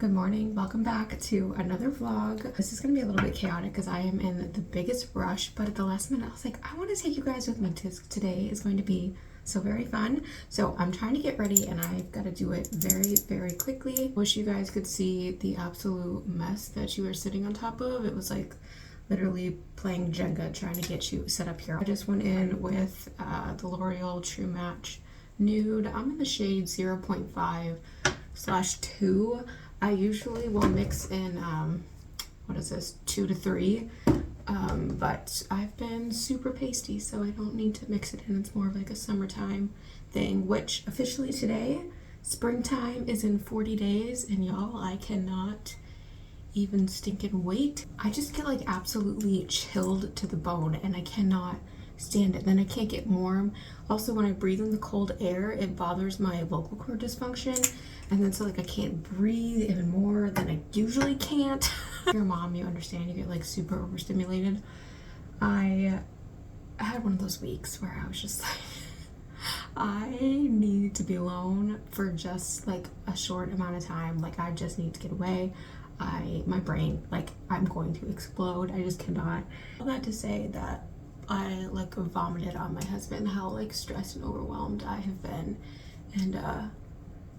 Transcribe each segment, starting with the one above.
Good morning, welcome back to another vlog. This is gonna be a little bit chaotic because I am in the biggest rush, but at the last minute I was like, I want to take you guys with me. Today is going to be so very fun. So I'm trying to get ready and I've got to do it very quickly. Wish you guys could see the absolute mess that you were sitting on top of. It was like literally playing Jenga trying to get you set up here. I just went in with the L'Oreal True Match Nude. I'm in the shade 0.5/2. I usually will mix in, what is this, 2 to 3, but I've been super pasty, so I don't need to mix it in. It's more of like a summertime thing, which officially today, springtime is in 40 days, and y'all, I cannot even stinking wait. I just get like absolutely chilled to the bone, and I cannot stand it. Then I can't get warm. Also, when I breathe in the cold air, it bothers my vocal cord dysfunction, and then so like I can't breathe even more than I usually can't. If you're a mom, you understand, you get like super overstimulated. I had one of those weeks where I was just like I need to be alone for just like a short amount of time. Like I just need to get away. My brain, like I'm going to explode. I just cannot. All that to say that I like vomited on my husband how like stressed and overwhelmed I have been, and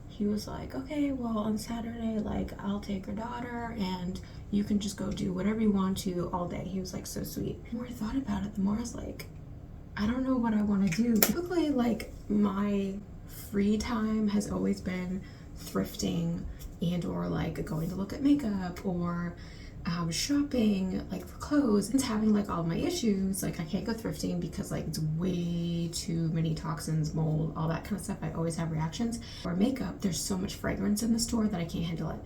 he was like, okay, well on Saturday like I'll take your daughter and you can just go do whatever you want to all day. He was like so sweet. The more I thought about it, the more I was like, I don't know what I want to do. Typically like my free time has always been thrifting and or like going to look at makeup or shopping like for clothes. And having like all my issues, like I can't go thrifting because like it's way too many toxins, mold, all that kind of stuff. I always have reactions. Or makeup, there's so much fragrance in the store that I can't handle it.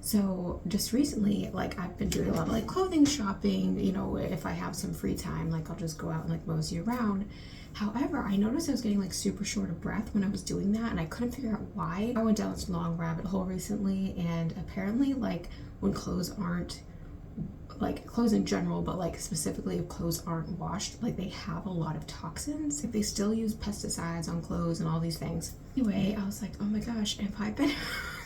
So just recently, like I've been doing a lot of like clothing shopping, you know, if I have some free time, like I'll just go out and like mosey around. However, I noticed I was getting like super short of breath when I was doing that, and I couldn't figure out why. I went down this long rabbit hole recently, and apparently like when clothes aren't, like clothes in general, but like specifically if clothes aren't washed, like they have a lot of toxins. Like they still use pesticides on clothes and all these things. Anyway, I was like, oh my gosh, have I been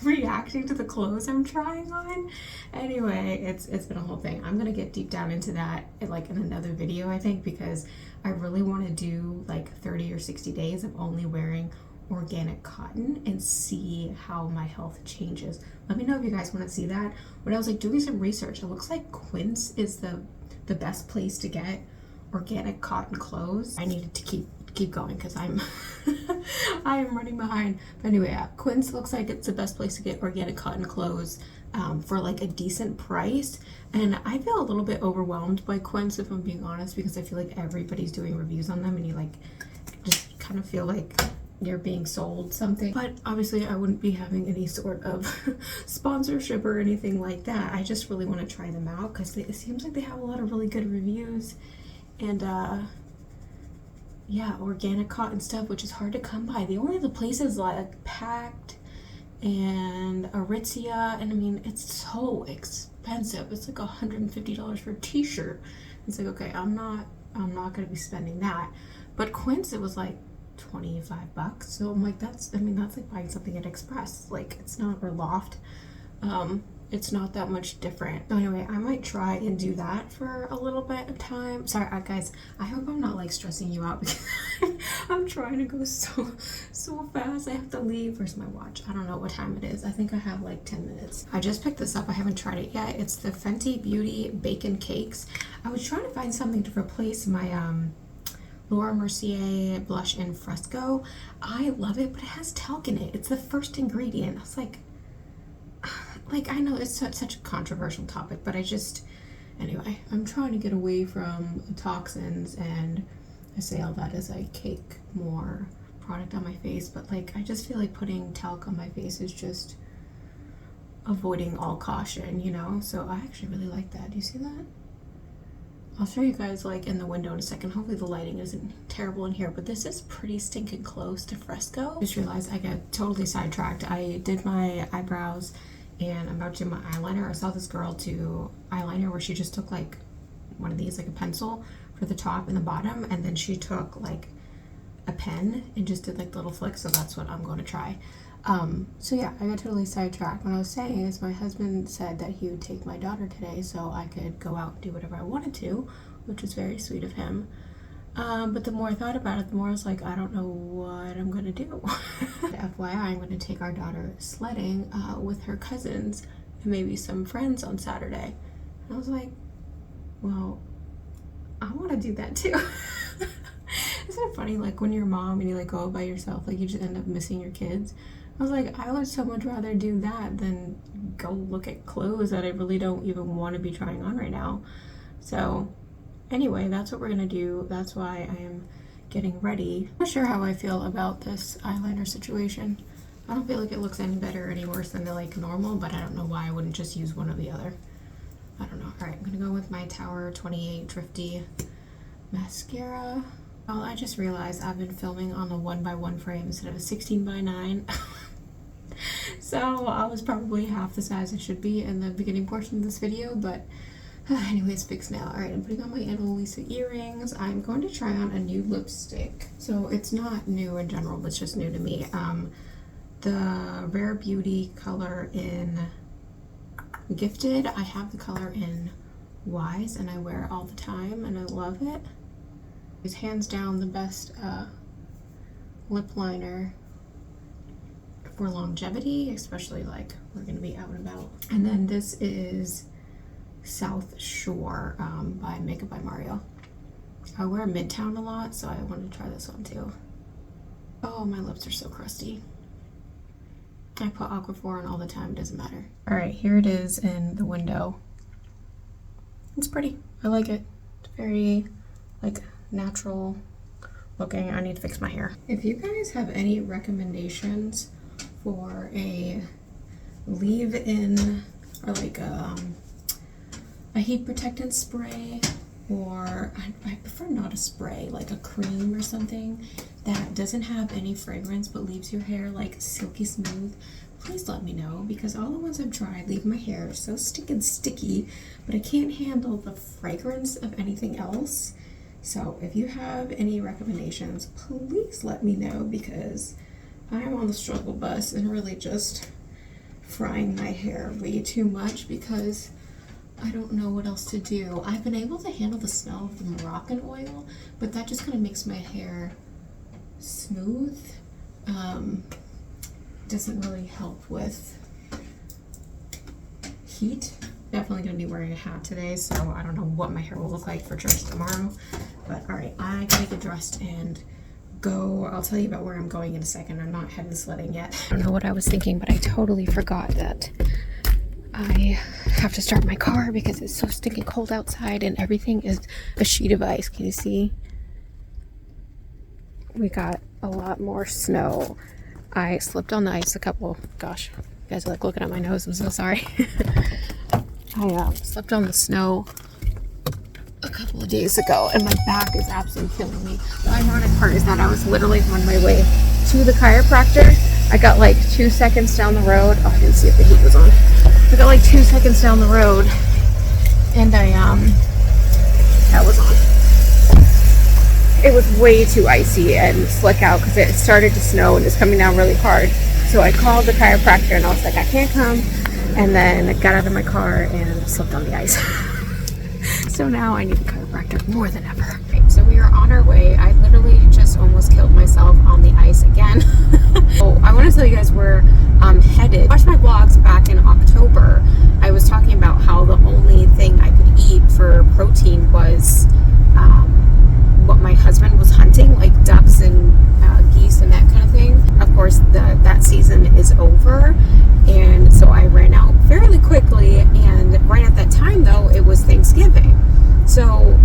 reacting to the clothes I'm trying on? Anyway, it's been a whole thing. I'm gonna get deep down into that like in another video, I think, because I really want to do like 30 or 60 days of only wearing organic cotton and see how my health changes. Let me know if you guys want to see that. When I was like doing some research, it looks like Quince is the best place to get organic cotton clothes. I needed to keep going because I'm I am running behind. But anyway, Quince looks like it's the best place to get organic cotton clothes for like a decent price. And I feel a little bit overwhelmed by Quince, if I'm being honest, because I feel like everybody's doing reviews on them and you like just kind of feel like you're being sold something. But obviously I wouldn't be having any sort of sponsorship or anything like that. I just really want to try them out because it seems like they have a lot of really good reviews. And yeah, organic cotton stuff, which is hard to come by. The only other places like Pact and Aritzia, and I mean it's so expensive. It's like $150 for a t-shirt. It's like, okay, I'm not gonna be spending that. But Quince, it was like $25. So I'm like, that's like buying something at Express. Like it's not, or Loft. It's not that much different. So anyway, I might try and do that for a little bit of time. Sorry, guys, I hope I'm not like stressing you out because I'm trying to go so fast. I have to leave. Where's my watch? I don't know what time it is. I think I have like 10 minutes. I just picked this up. I haven't tried it yet. It's the Fenty Beauty Bacon Cakes. I was trying to find something to replace my Laura Mercier blush in Fresco. I love it, but it has talc in it. It's the first ingredient. I was like I know it's such a controversial topic, but anyway, I'm trying to get away from toxins, and I say all that as I cake more product on my face, but like I just feel like putting talc on my face is just avoiding all caution, you know? So I actually really like that. Do you see that? I'll show you guys like in the window in a second. Hopefully the lighting isn't terrible in here, but this is pretty stinking close to Fresco. Just realized I got totally sidetracked. I did my eyebrows and I'm about to do my eyeliner. I saw this girl do eyeliner where she just took like one of these, like a pencil for the top and the bottom, and then she took like a pen and just did like little flicks, so that's what I'm going to try. So yeah, I got totally sidetracked. What I was saying is my husband said that he would take my daughter today so I could go out and do whatever I wanted to, which was very sweet of him. But the more I thought about it, the more I was like, I don't know what I'm gonna do. FYI, I'm gonna take our daughter sledding with her cousins and maybe some friends on Saturday. And I was like, well, I want to do that too. Isn't it funny, like when you're a mom and you like go out by yourself, like you just end up missing your kids? I was like, I would so much rather do that than go look at clothes that I really don't even want to be trying on right now. So anyway, that's what we're gonna do. That's why I am getting ready. I'm not sure how I feel about this eyeliner situation. I don't feel like it looks any better or any worse than the like normal, but I don't know why I wouldn't just use one or the other. I don't know. Alright, I'm gonna go with my Tower 28 Drifty mascara. Well, I just realized I've been filming on the 1x1 frame instead of a 16x9. So I was probably half the size I should be in the beginning portion of this video, but anyways, fixed now. Alright, I'm putting on my Annalisa earrings. I'm going to try on a new lipstick. So it's not new in general, but it's just new to me. The Rare Beauty color in Gifted. I have the color in Wise and I wear it all the time and I love it. It's hands down the best lip liner for longevity, especially like we're gonna be out and about. And then this is South Shore by Makeup by Mario. I wear Midtown a lot, so I wanted to try this one too. Oh, my lips are so crusty. I put Aquaphor on all the time, it doesn't matter. Alright, here it is in the window. It's pretty. I like it. It's very like natural looking. I need to fix my hair. If you guys have any recommendations for a leave-in or like a heat protectant spray, or I prefer not a spray, like a cream or something that doesn't have any fragrance but leaves your hair like silky smooth, please let me know, because all the ones I've tried leave my hair so stinking sticky, but I can't handle the fragrance of anything else. So if you have any recommendations, please let me know, because I'm on the struggle bus and really just frying my hair way too much because I don't know what else to do. I've been able to handle the smell of the Moroccan oil, but that just kind of makes my hair smooth. Doesn't really help with heat. Definitely gonna be wearing a hat today, so I don't know what my hair will look like for church tomorrow. But alright, I gotta get dressed and go. I'll tell you about where I'm going in a second. I'm not heading sledding yet. I don't know what I was thinking, but I totally forgot that I have to start my car because it's so stinking cold outside and everything is a sheet of ice. Can you see? We got a lot more snow. I slipped on the ice a couple, gosh, you guys are like looking at my nose, I'm so sorry. I slipped on the snow a couple of days ago and my back is absolutely killing me. The ironic part is that I was literally on my way to the chiropractor. I got like 2 seconds down the road. Oh, I didn't see if the heat was on. I got like 2 seconds down the road and that was on. It was way too icy and slick out because it started to snow and it's coming down really hard. So I called the chiropractor and I was like, I can't come. And then I got out of my car and slipped on the ice. So now I need the chiropractor more than ever. Right, so we are on our way. I literally just almost killed myself on the ice again. So I want to tell you guys where I'm headed. Watch my vlogs back in October. I was talking about how the only thing I could eat for protein was what my husband was hunting, like ducks and geese and that kind of thing. Of course, that season is over, and so I ran out fairly quickly, and right at that time though, it was Thanksgiving. So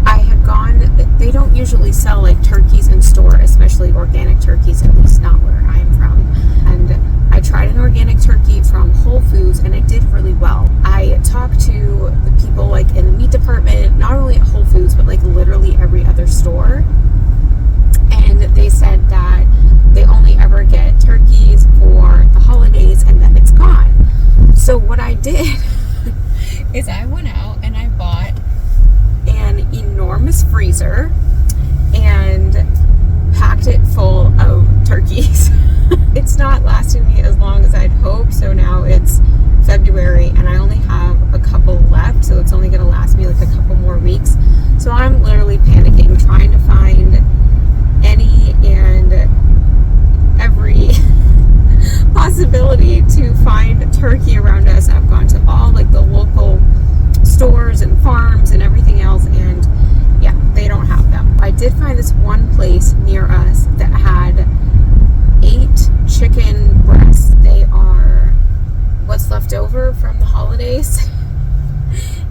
I had gone, they don't usually sell like turkeys in store, especially organic turkeys, at least not where I'm from. And I tried an organic turkey from Whole Foods and it did really well. I talked to the people like in the meat department, not only at Whole Foods, but like literally every other store. And they said that they only ever get turkeys for the holidays and then it's gone. So what I did is I went out and I bought an enormous freezer and packed it full of turkeys. it's not lasting me as long as I'd hoped. So now it's February and I only have a couple left, so it's only going to last me like a couple more weeks. So I'm literally panicking, trying to find any and every possibility to find turkey around us. I've gone to all like the local stores and farms and everything else, and yeah, they don't have them. I did find this one place near us that had 8 chicken breasts. They are what's left over from the holidays.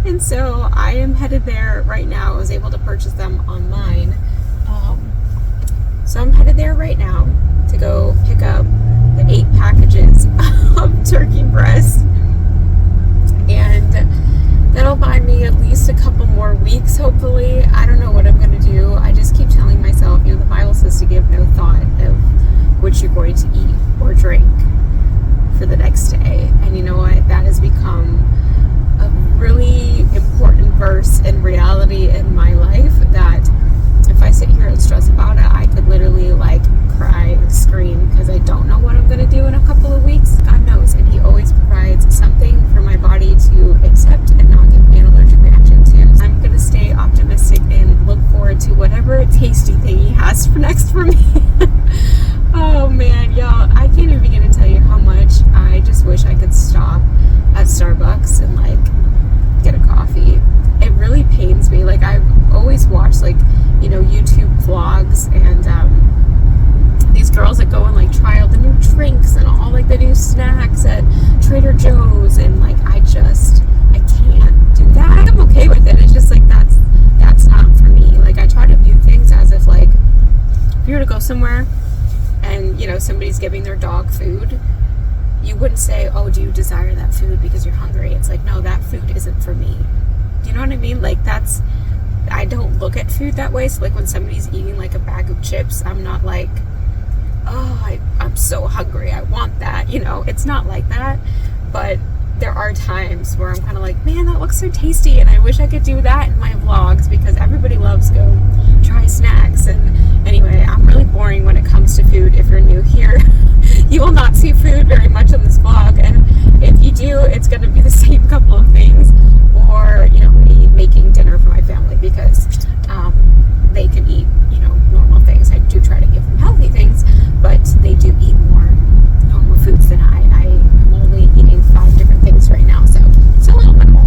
And so I am headed there right now. I was able to purchase them online. So I'm headed there right now to go pick up the 8 packages of turkey breasts. And that'll buy me at least a couple more weeks, hopefully. I don't know what I'm going to do. I just keep telling myself, the Bible says to give no thought of what you're going to eat or drink for the next day. And you know what? That has become a really important verse in reality in my life, that if I sit here and stress about it, I could literally like cry and scream because I don't know what I'm going to do in a couple of weeks. God knows, and He always provides something for my body to accept and not give me an allergic reaction to. I'm going to stay optimistic and look forward to whatever tasty thing He has for next for me. Oh man, y'all, I can't even begin to tell you how much I just wish I could stop at Starbucks and like get a coffee. It really pains me. Like, I've always watched like, YouTube vlogs and these girls that go and like try out the new drinks and all like the new snacks at Trader Joe's, and like I can't do that. I'm okay with it. It's just like that's not for me. Like, I try to view things as if like if you were to go somewhere and somebody's giving their dog food, you wouldn't say, oh, do you desire that food because you're hungry? It's like, no, that food isn't for me. Do you know what I mean? Like, I don't look at food that way. So like when somebody's eating like a bag of chips, I'm not like, oh, I'm so hungry, I want that. It's not like that. But there are times where I'm kind of like, man, that looks so tasty, and I wish I could do that in my vlogs, because everybody loves go try snacks. And anyway, I'm really boring when it comes to food. If you're new here, you will not see food very much on this vlog, and if you do, it's going to be the same couple of things, or me making dinner for my family, because they can eat normal things. I do try to give them healthy things, but they do eat more normal foods than I am only eating 5 different things right now, so it's a little minimal.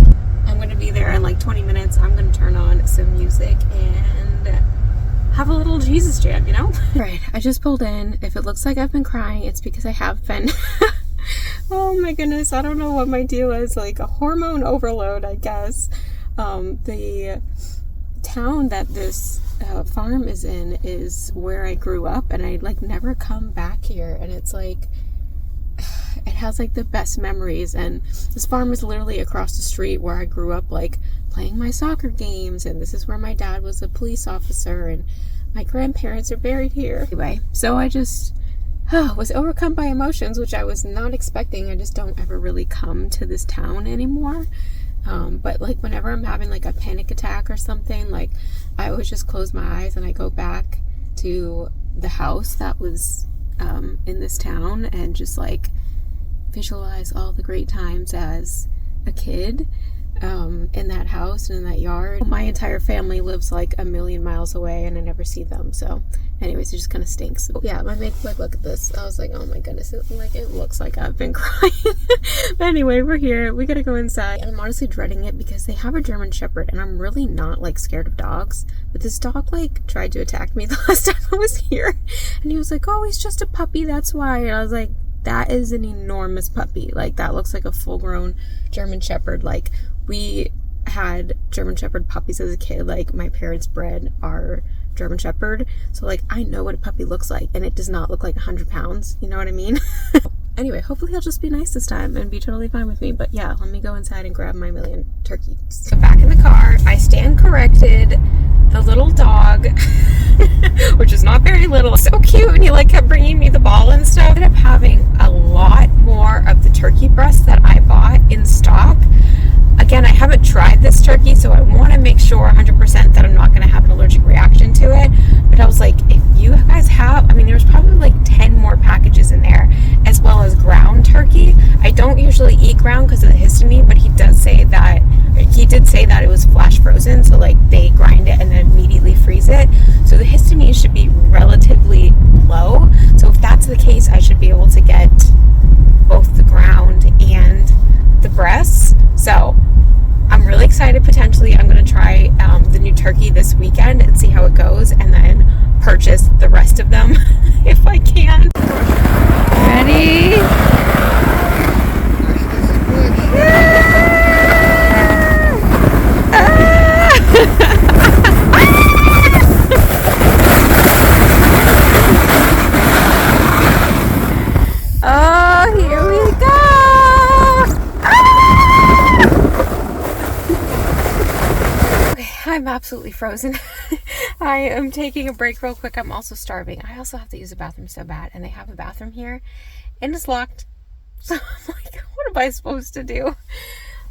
I'm going to be there in like 20 minutes. I'm going to turn on some music and have a little Jesus jam, Right, I just pulled in. If it looks like I've been crying, it's because I have been. Oh my goodness, I don't know what my deal is. Like a hormone overload, I guess. The town that this farm is in is where I grew up, and I like never come back here, and it's like it has like the best memories. And this farm is literally across the street where I grew up, like playing my soccer games, and this is where my dad was a police officer, and my grandparents are buried here. Anyway, so I just was overcome by emotions, which I was not expecting. I just don't ever really come to this town anymore. But like whenever I'm having like a panic attack or something, like I always just close my eyes and I go back to the house that was in this town, and just like visualize all the great times as a kid in that house and in that yard. My entire family lives like a million miles away, and I never see them. So anyways, it just kind of stinks. But yeah, my maid like, look at this. I was like, oh my goodness, it looks like I've been crying. But anyway, we're here. We gotta go inside, and I'm honestly dreading it because they have a German Shepherd, and I'm really not like scared of dogs. But this dog like tried to attack me the last time I was here, and he was like, oh, he's just a puppy, that's why. And I was like, that is an enormous puppy. Like, that looks like a full-grown German Shepherd. Like, we had German Shepherd puppies as a kid. Like, my parents bred our German Shepherd, so like I know what a puppy looks like, and it does not look like 100 pounds. You know what I mean? Anyway, hopefully he'll just be nice this time and be totally fine with me. But yeah, let me go inside and grab my million turkeys. So back in the car, I stand corrected. The little dog, which is not very little, so cute, and he like kept bringing me the ball and stuff. I ended up having a lot more of the turkey breasts that I bought in stock. Again, I haven't tried this turkey, so I want to make sure 100% that I'm not going to have an allergic reaction to it. But I was like, if you guys have, I mean, there's probably like 10 more packages in there. don't usually eat ground because of the histamine, but he did say that it was flash frozen, so like they grind it and then immediately freeze it. So the histamine should be relatively low. So if that's the case, I should be able to get both the ground and the breasts. So I'm really excited. Potentially I'm going to try the new turkey this weekend and see how it goes, and then purchase the rest of them if I can. Ready? Oh, here we go! I'm absolutely frozen. I am taking a break real quick. I'm also starving. I also have to use the bathroom so bad, and they have a bathroom here and it's locked. So I'm like, what am I supposed to do?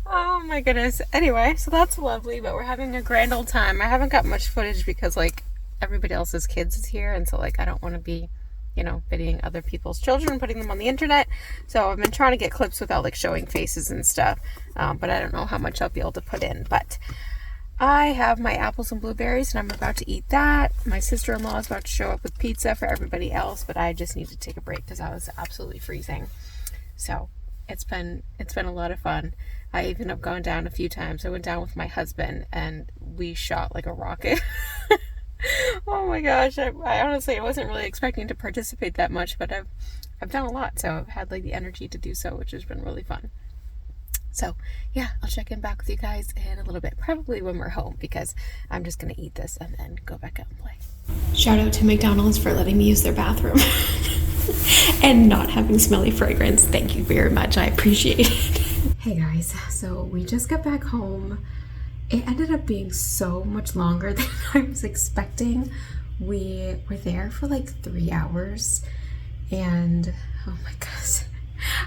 Oh my goodness. Anyway, so that's lovely, but we're having a grand old time. I haven't got much footage because like everybody else's kids is here, and so like I don't want to be, you know, videoing other people's children, putting them on the internet. So I've been trying to get clips without like showing faces and stuff, but I don't know how much I'll be able to put in. But I have my apples and blueberries, and I'm about to eat that. My sister-in-law is about to show up with pizza for everybody else, but I just need to take a break because I was absolutely freezing. So it's been a lot of fun. I even have gone down a few times. I went down with my husband and we shot like a rocket. Oh my gosh, I honestly wasn't really expecting to participate that much, but I've done a lot, so I've had like the energy to do so, which has been really fun. So yeah, I'll check in back with you guys in a little bit, probably when we're home, because I'm just gonna eat this and then go back out and play. Shout out to McDonald's for letting me use their bathroom and not having smelly fragrance. Thank you very much, I appreciate it. Hey guys, so we just got back home. It ended up being so much longer than I was expecting. We were there for like 3 hours, and oh my gosh,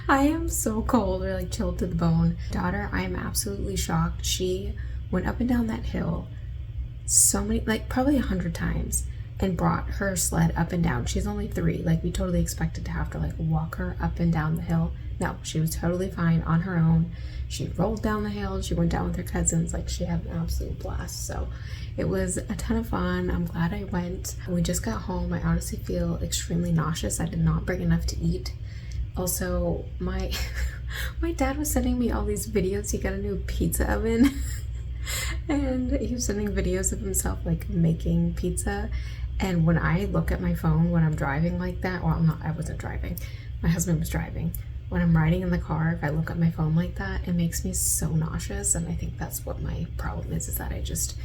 I am so cold. We're like chilled to the bone. Daughter, I am absolutely shocked. She went up and down that hill so many, like probably 100 times, and brought her sled up and down. She's only 3. Like we totally expected to have to like walk her up and down the hill. No, she was totally fine on her own. She rolled down the hill. She went down with her cousins. Like she had an absolute blast. So it was a ton of fun. I'm glad I went. We just got home. I honestly feel extremely nauseous. I did not bring enough to eat. Also, my dad was sending me all these videos. He got a new pizza oven and he was sending videos of himself like making pizza. And when I look at my phone when I'm driving like that, well, I wasn't driving. My husband was driving. When I'm riding in the car, if I look at my phone like that, it makes me so nauseous. And I think that's what my problem is that I just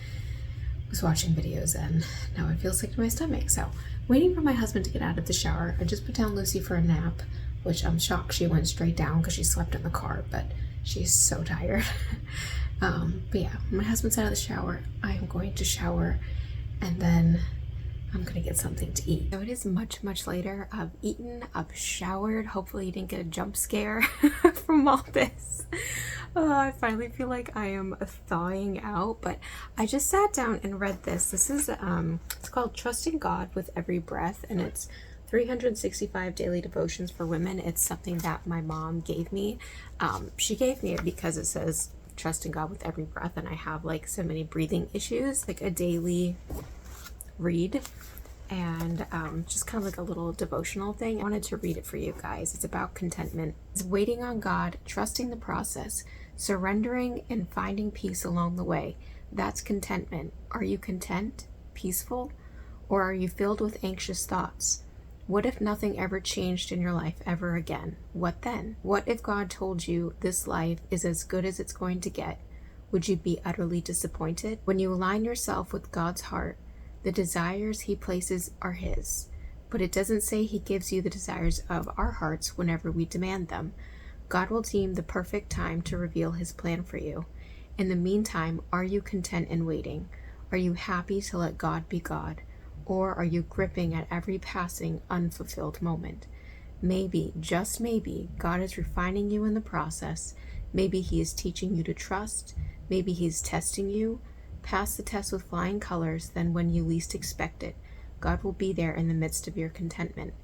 was watching videos and now it feels sick to my stomach. So waiting for my husband to get out of the shower. I just put down Lucy for a nap, which I'm shocked she went straight down because she slept in the car, but she's so tired. But yeah, my husband's out of the shower. I am going to shower and then I'm gonna get something to eat. So it is much, much later. I've eaten, I've showered. Hopefully you didn't get a jump scare from all this. I finally feel like I am thawing out, but I just sat down and read this. This is, it's called Trusting God with Every Breath, and it's 365 daily devotions for women. It's something that my mom gave me. She gave me it because it says trusting God with every breath, and I have like so many breathing issues, like a daily read, and just kind of like a little devotional thing. I wanted to read it for you guys. It's about contentment. It's waiting on God, trusting the process, surrendering and finding peace along the way. That's contentment. Are you content, peaceful, or are you filled with anxious thoughts? What if nothing ever changed in your life ever again? What then? What if God told you this life is as good as it's going to get? Would you be utterly disappointed? When you align yourself with God's heart, the desires he places are his, but it doesn't say he gives you the desires of our hearts whenever we demand them. God will deem the perfect time to reveal his plan for you. In the meantime, are you content in waiting? Are you happy to let God be God? Or are you gripping at every passing, unfulfilled moment? Maybe, just maybe, God is refining you in the process. Maybe he is teaching you to trust. Maybe he's testing you. Pass the test with flying colors, then when you least expect it, God will be there in the midst of your contentment.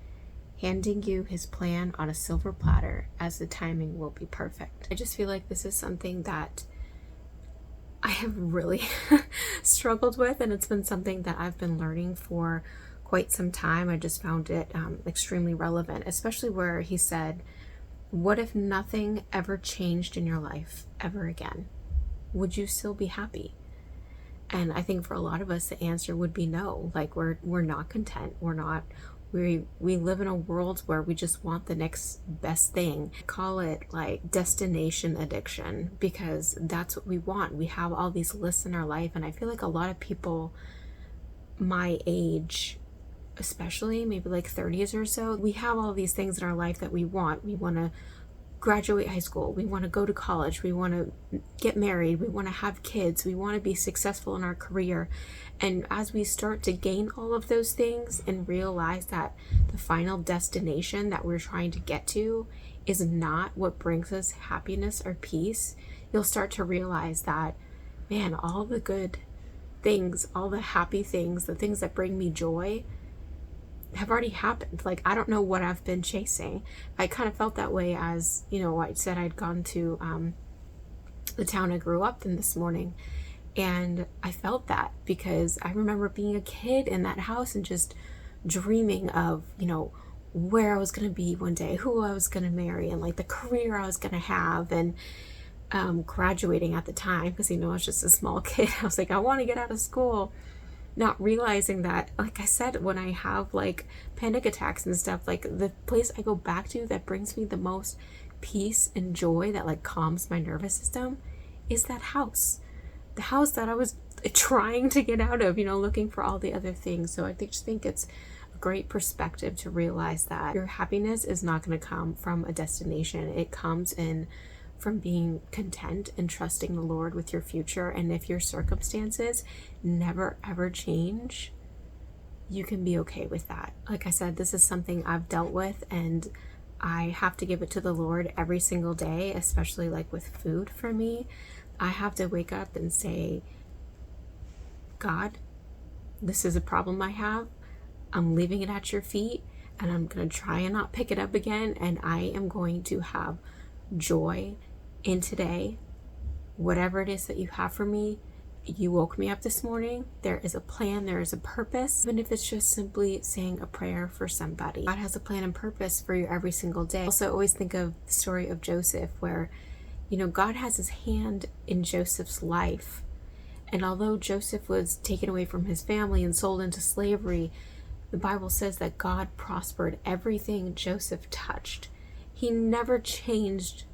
handing you his plan on a silver platter, as the timing will be perfect. I just feel like this is something that I have really struggled with, and it's been something that I've been learning for quite some time. I just found it extremely relevant, especially where he said, what if nothing ever changed in your life ever again? Would you still be happy? And I think for a lot of us, the answer would be no. Like we're not content. We live in a world where we just want the next best thing. I call it like destination addiction, because that's what we want. We have all these lists in our life, and I feel like a lot of people my age, especially maybe like 30s or so, we have all these things in our life that we want. We want to graduate high school, we want to go to college, we want to get married, we want to have kids, we want to be successful in our career. And as we start to gain all of those things and realize that the final destination that we're trying to get to is not what brings us happiness or peace, you'll start to realize that, man, all the good things, all the happy things, the things that bring me joy have already happened. Like, I don't know what I've been chasing. I kind of felt that way as, you know, I said I'd gone to the town I grew up in this morning, and I felt that because I remember being a kid in that house and just dreaming of, you know, where I was going to be one day, who I was going to marry, and like the career I was going to have, and graduating at the time, because, you know, I was just a small kid. I was like, I want to get out of school. Not realizing that, like I said, when I have like panic attacks and stuff, like the place I go back to that brings me the most peace and joy, that like calms my nervous system, is that house. The house that I was trying to get out of, you know, looking for all the other things. So I just think it's a great perspective to realize that your happiness is not going to come from a destination. It comes in from being content and trusting the Lord with your future. And if your circumstances never ever change, you can be okay with that. Like I said, this is something I've dealt with, and I have to give it to the Lord every single day, especially like with food. For me, I have to wake up and say, God, this is a problem I have. I'm leaving it at your feet, and I'm going to try and not pick it up again. And I am going to have joy in today. Whatever it is that you have for me, you woke me up this morning. There is a plan, there is a purpose. Even if it's just simply saying a prayer for somebody, God has a plan and purpose for you every single day. Also, always think of the story of Joseph, where, you know, God has his hand in Joseph's life. And although Joseph was taken away from his family and sold into slavery, the Bible says that God prospered everything Joseph touched. He never changed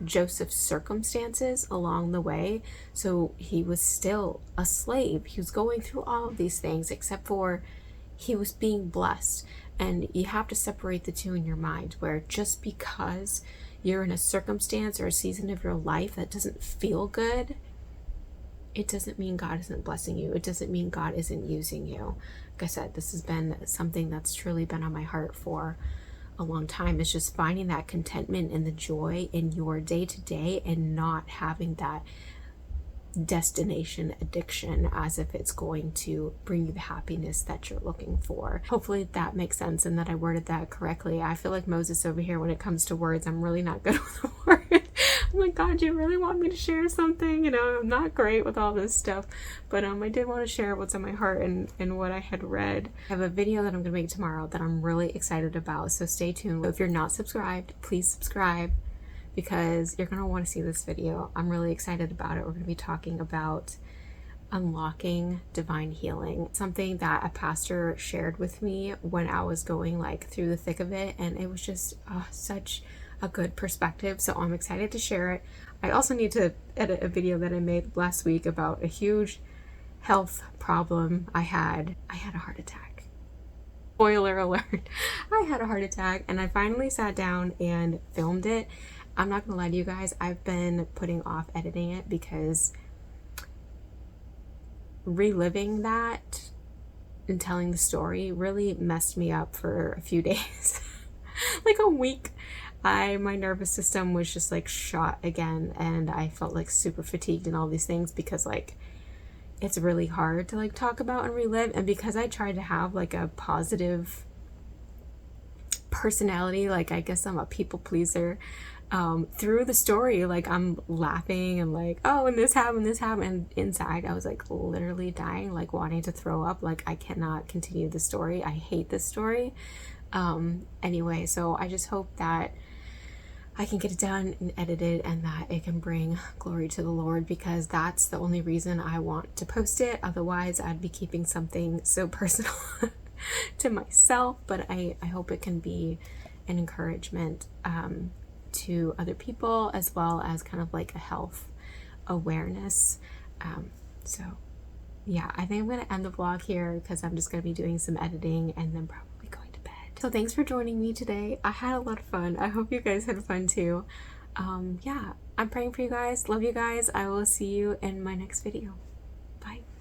Joseph's circumstances along the way. So he was still a slave. He was going through all of these things, except for he was being blessed. And you have to separate the two in your mind, where just because you're in a circumstance or a season of your life that doesn't feel good, it doesn't mean God isn't blessing you. It doesn't mean God isn't using you. Like I said, this has been something that's truly been on my heart for a long time. It's just finding that contentment and the joy in your day-to-day, and not having that destination addiction as if it's going to bring you the happiness that you're looking for. Hopefully that makes sense and that I worded that correctly. I feel like Moses over here when it comes to words. I'm really not good with the word. I'm like, God, you really want me to share something? You know, I'm not great with all this stuff, but I did want to share what's on my heart and what I had read. I have a video that I'm going to make tomorrow that I'm really excited about, so stay tuned. If you're not subscribed, please subscribe, because you're going to want to see this video. I'm really excited about it. We're going to be talking about unlocking divine healing, something that a pastor shared with me when I was going like through the thick of it, and it was just such a good perspective. So I'm excited to share it. I also need to edit a video that I made last week about a huge health problem I had. I had a heart attack. Spoiler alert. I had a heart attack, and I finally sat down and filmed it. I'm not gonna lie to you guys, I've been putting off editing it because reliving that and telling the story really messed me up for a few days. Like a week. My nervous system was just like shot again, and I felt like super fatigued and all these things, because like it's really hard to like talk about and relive. And because I tried to have like a positive personality, like I guess I'm a people pleaser. Through the story, like I'm laughing and like, oh, and this happened, and inside I was like literally dying, like wanting to throw up, like I cannot continue the story. I hate this story. Anyway, so I just hope that I can get it done and edited and that it can bring glory to the Lord, because that's the only reason I want to post it. Otherwise, I'd be keeping something so personal to myself, but I hope it can be an encouragement to other people, as well as kind of like a health awareness. So yeah, I think I'm going to end the vlog here because I'm just going to be doing some editing and then probably going to bed. So thanks for joining me today. I had a lot of fun. I hope you guys had fun too. Yeah, I'm praying for you guys. Love you guys. I will see you in my next video.